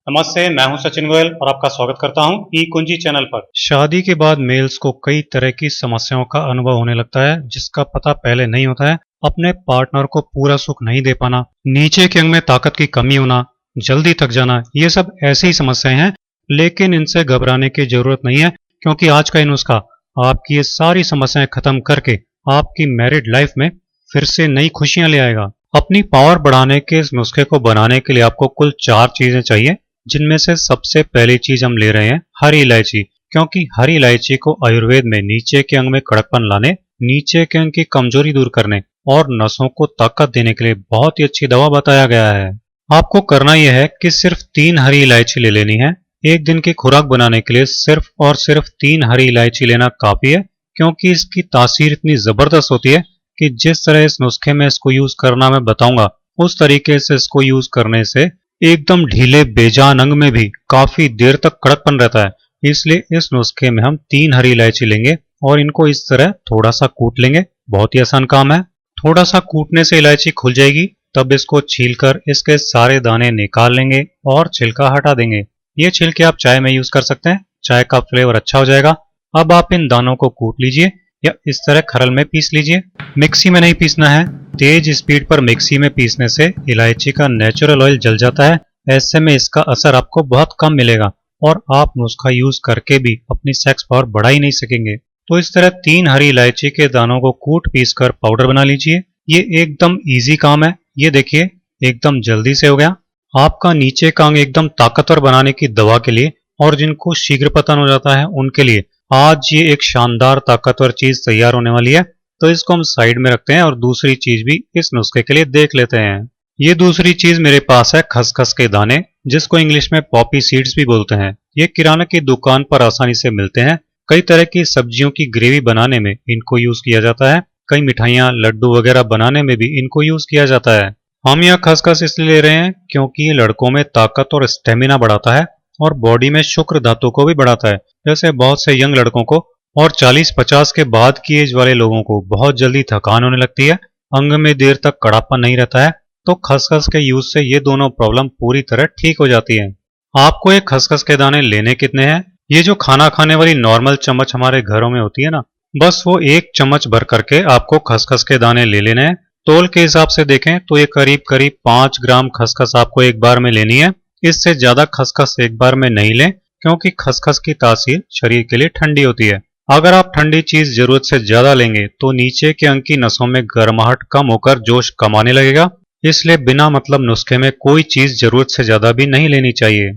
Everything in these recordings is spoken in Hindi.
नमस्ते, मैं हूं सचिन गोयल और आपका स्वागत करता हूं ई कुंजी चैनल पर। शादी के बाद मेल्स को कई तरह की समस्याओं का अनुभव होने लगता है, जिसका पता पहले नहीं होता है। अपने पार्टनर को पूरा सुख नहीं दे पाना, नीचे के अंग में ताकत की कमी होना, जल्दी थक जाना, ये सब ऐसी ही समस्याएं हैं। लेकिन इनसे घबराने की जरूरत नहीं है, क्योंकि आज का ये नुस्खा आपकी ये सारी समस्याएं खत्म करके आपकी मैरिड लाइफ में फिर से नई खुशियां ले आएगा। अपनी पावर बढ़ाने के इस नुस्खे को बनाने के लिए आपको कुल 4 चीजें चाहिए, जिनमें से सबसे पहली चीज हम ले रहे हैं हरी इलायची। क्योंकि हरी इलायची को आयुर्वेद में नीचे के अंग में कड़कपन लाने, नीचे के अंग की कमजोरी दूर करने और नसों को ताकत देने के लिए बहुत ही अच्छी दवा बताया गया है। आपको करना यह है कि सिर्फ 3 हरी इलायची ले लेनी है। एक दिन की खुराक बनाने के लिए सिर्फ और सिर्फ 3 हरी इलायची लेना काफी है, क्योंकि इसकी तासीर इतनी जबरदस्त होती है कि जिस तरह इस नुस्खे में इसको यूज करना मैं बताऊंगा, उस तरीके से इसको यूज करने से एकदम ढीले बेजान अंग में भी काफी देर तक कड़कपन रहता है। इसलिए इस नुस्खे में हम 3 हरी इलायची लेंगे और इनको इस तरह थोड़ा सा कूट लेंगे। बहुत ही आसान काम है। थोड़ा सा कूटने से इलायची खुल जाएगी, तब इसको छीलकर इसके सारे दाने निकाल लेंगे और छिलका हटा देंगे। ये छिलके आप चाय में यूज कर सकते हैं, चाय का फ्लेवर अच्छा हो जाएगा। अब आप इन दानों को कूट लीजिए या इस तरह खरल में पीस लीजिए। मिक्सी में नहीं पीसना है, तेज स्पीड पर मिक्सी में पीसने से इलायची का नेचुरल ऑयल जल जाता है। ऐसे में इसका असर आपको बहुत कम मिलेगा और आप नुस्खा यूज करके भी अपनी सेक्स पावर बढ़ा ही नहीं सकेंगे। तो इस तरह 3 हरी इलायची के दानों को कूट पीस कर पाउडर बना लीजिए। ये एकदम इजी काम है। ये देखिए, एकदम जल्दी से हो गया। आपका नीचे का अंग एकदम ताकतवर बनाने की दवा के लिए और जिनको शीघ्र पतन हो जाता है उनके लिए आज ये एक शानदार ताकतवर चीज तैयार होने वाली है। तो इसको हम साइड में रखते हैं और दूसरी चीज भी इस नुस्खे के लिए देख लेते हैं। ये दूसरी चीज मेरे पास है खसखस के दाने, जिसको इंग्लिश में पॉपी सीड्स भी बोलते हैं। ये किराना की दुकान पर आसानी से मिलते हैं। कई तरह की सब्जियों की ग्रेवी बनाने में इनको यूज किया जाता है। कई मिठाइयाँ, लड्डू वगैरह बनाने में भी इनको यूज किया जाता है। हम यह खसखस इसलिए ले रहे हैं क्योंकि ये लड़कों में ताकत और स्टेमिना बढ़ाता है और बॉडी में शुक्र धातु को भी बढ़ाता है। जैसे बहुत से यंग लड़कों को और 40-50 के बाद की एज वाले लोगों को बहुत जल्दी थकान होने लगती है, अंग में देर तक कड़ापन नहीं रहता है, तो खसखस के यूज से ये दोनों प्रॉब्लम पूरी तरह ठीक हो जाती है। आपको ये खसखस के दाने लेने कितने हैं? ये जो खाना खाने वाली नॉर्मल चम्मच हमारे घरों में होती है ना, बस वो 1 चम्मच भर करके आपको खसखस के दाने ले लेने हैं। तोल के हिसाब से देखें तो ये करीब करीब 5 ग्राम खसखस आपको एक बार में लेनी है। इससे ज्यादा खसखस एक बार में नहीं लें, क्योंकि खसखस की तासीर शरीर के लिए ठंडी होती है। अगर आप ठंडी चीज जरूरत से ज्यादा लेंगे तो नीचे के अंग की नसों में गर्माहट कम होकर जोश कम आने लगेगा। इसलिए बिना मतलब नुस्खे में कोई चीज जरूरत से ज्यादा भी नहीं लेनी चाहिए।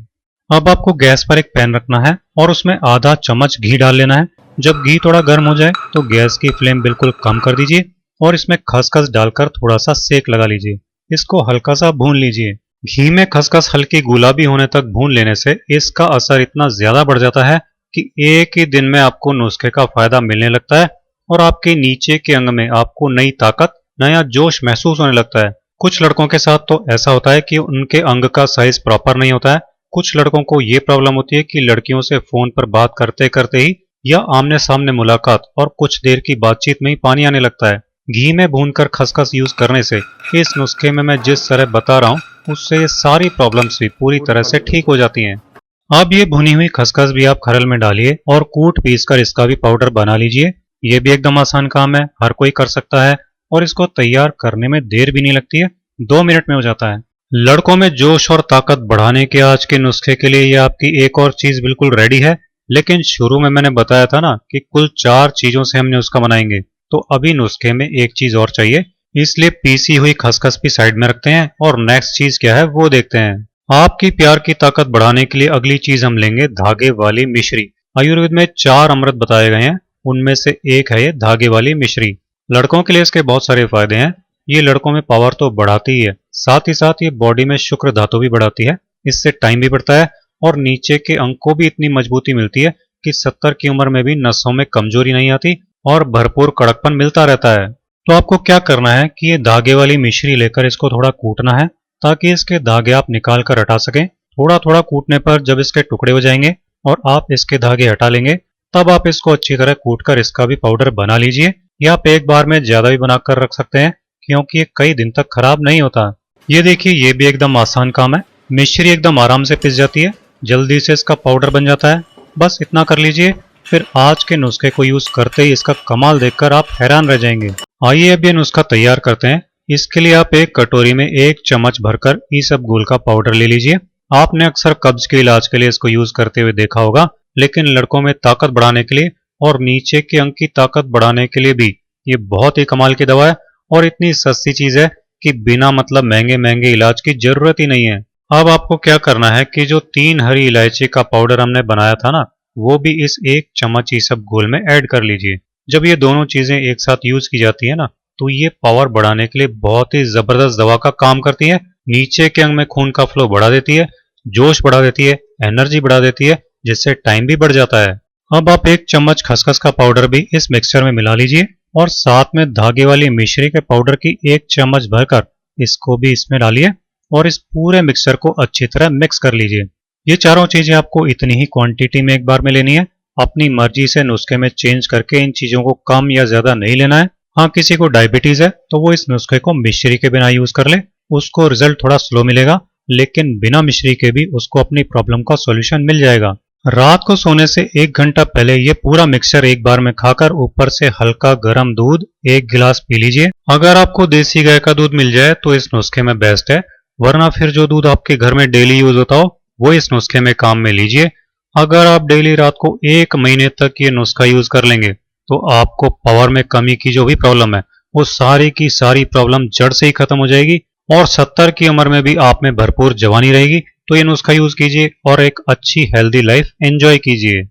अब आपको गैस पर एक पैन रखना है और उसमें आधा चम्मच घी डाल लेना है। जब घी थोड़ा गर्म हो जाए तो गैस की फ्लेम बिल्कुल कम कर दीजिए और इसमें खसखस डालकर थोड़ा सा सेक लगा लीजिए। इसको हल्का सा भून लीजिए। घी में खसखस हल्की गुलाबी होने तक भून लेने से इसका असर इतना ज्यादा बढ़ जाता है कि एक ही दिन में आपको नुस्खे का फायदा मिलने लगता है और आपके नीचे के अंग में आपको नई ताकत, नया जोश महसूस होने लगता है। कुछ लड़कों के साथ तो ऐसा होता है कि उनके अंग का साइज प्रॉपर नहीं होता है। कुछ लड़कों को ये प्रॉब्लम होती है कि लड़कियों से फोन पर बात करते करते ही या आमने सामने मुलाकात और कुछ देर की बातचीत में ही पानी आने लगता है। घी में भूनकर खसखस यूज करने से इस नुस्खे में मैं जिस तरह बता रहा हूँ, उससे ये सारी प्रॉब्लम्स भी पूरी तरह से ठीक हो जाती हैं। अब ये भुनी हुई खसखस भी आप खरल में डालिए और कूट पीस कर इसका भी पाउडर बना लीजिए। ये भी एकदम आसान काम है, हर कोई कर सकता है और इसको तैयार करने में देर भी नहीं लगती है, 2 मिनट में हो जाता है। लड़कों में जोश और ताकत बढ़ाने के आज के नुस्खे के लिए ये आपकी एक और चीज बिल्कुल रेडी है। लेकिन शुरू में मैंने बताया था ना कि कुल 4 चीजों से हमने उसका बनाएंगे, तो अभी नुस्खे में एक चीज और चाहिए। इसलिए पीसी हुई खसखस भी साइड में रखते हैं और नेक्स्ट चीज क्या है वो देखते हैं। आपकी प्यार की ताकत बढ़ाने के लिए अगली चीज हम लेंगे धागे वाली मिश्री। आयुर्वेद में 4 अमृत बताए गए हैं, उनमें से एक है ये धागे वाली मिश्री। लड़कों के लिए इसके बहुत सारे फायदे हैं। ये लड़कों में पावर तो बढ़ाती ही है, साथ ही साथ ये बॉडी में शुक्र धातु भी बढ़ाती है। इससे टाइम भी बढ़ता है और नीचे के अंग को भी इतनी मजबूती मिलती है कि 70 की उम्र में भी नसों में कमजोरी नहीं आती और भरपूर कड़कपन मिलता रहता है। तो आपको क्या करना है कि ये धागे वाली मिश्री लेकर इसको थोड़ा कूटना है, ताकि इसके धागे आप निकाल कर हटा सकें। थोड़ा थोड़ा कूटने पर जब इसके टुकड़े हो जाएंगे और आप इसके धागे हटा लेंगे, तब आप इसको अच्छी तरह कूटकर इसका भी पाउडर बना लीजिए। या आप एक बार में ज्यादा भी बनाकर रख सकते हैं, क्योंकि ये कई दिन तक खराब नहीं होता। ये देखिए, ये भी एकदम आसान काम है। मिश्री एकदम आराम से पिस जाती है, जल्दी से इसका पाउडर बन जाता है। बस इतना कर लीजिए, फिर आज के नुस्खे को यूज करते ही इसका कमाल देखकर आप हैरान रह जाएंगे। आइए अब ये नुस्खा तैयार करते हैं। इसके लिए आप एक कटोरी में 1 चम्मच भरकर ईसबगोल का पाउडर ले लीजिए। आपने अक्सर कब्ज के इलाज के लिए इसको यूज करते हुए देखा होगा, लेकिन लड़कों में ताकत बढ़ाने के लिए और नीचे के अंग की ताकत बढ़ाने के लिए भी ये बहुत ही कमाल की दवा है और इतनी सस्ती चीज है कि बिना मतलब महंगे महंगे इलाज की जरूरत ही नहीं है। अब आपको क्या करना है कि जो 3 हरी इलायची का पाउडर हमने बनाया था ना, वो भी इस 1 चम्मच ईसबगोल में ऐड कर लीजिए। जब ये दोनों चीजें एक साथ यूज की जाती है ना, तो ये पावर बढ़ाने के लिए बहुत ही जबरदस्त दवा का काम करती है। नीचे के अंग में खून का फ्लो बढ़ा देती है, जोश बढ़ा देती है, एनर्जी बढ़ा देती है, जिससे टाइम भी बढ़ जाता है। अब आप 1 चम्मच खसखस का पाउडर भी इस मिक्सचर में मिला लीजिए और साथ में धागे वाली मिश्री के पाउडर की 1 चम्मच भरकर इसको भी इसमें डालिए और इस पूरे मिक्सचर को अच्छी तरह मिक्स कर लीजिए। ये चारों चीजें आपको इतनी ही क्वांटिटी में एक बार में लेनी है। अपनी मर्जी से नुस्खे में चेंज करके इन चीजों को कम या ज्यादा नहीं लेना है। हाँ, किसी को डायबिटीज है तो वो इस नुस्खे को मिश्री के बिना यूज कर ले, उसको रिजल्ट थोड़ा स्लो मिलेगा, लेकिन बिना मिश्री के भी उसको अपनी प्रॉब्लम का सॉल्यूशन मिल जाएगा। रात को सोने से 1 घंटा पहले ये पूरा मिक्सचर एक बार में खाकर ऊपर से हल्का गर्म दूध 1 गिलास पी लीजिए। अगर आपको देसी गाय का दूध मिल जाए तो इस नुस्खे में बेस्ट है, वरना फिर जो दूध आपके घर में डेली यूज होता हो वो इस नुस्खे में काम में लीजिए। अगर आप डेली रात को 1 महीने तक ये नुस्खा यूज कर लेंगे तो आपको पावर में कमी की जो भी प्रॉब्लम है वो सारी की सारी प्रॉब्लम जड़ से ही खत्म हो जाएगी और 70 की उम्र में भी आप में भरपूर जवानी रहेगी। तो ये नुस्खा यूज कीजिए और एक अच्छी हेल्दी लाइफ एंजॉय कीजिए।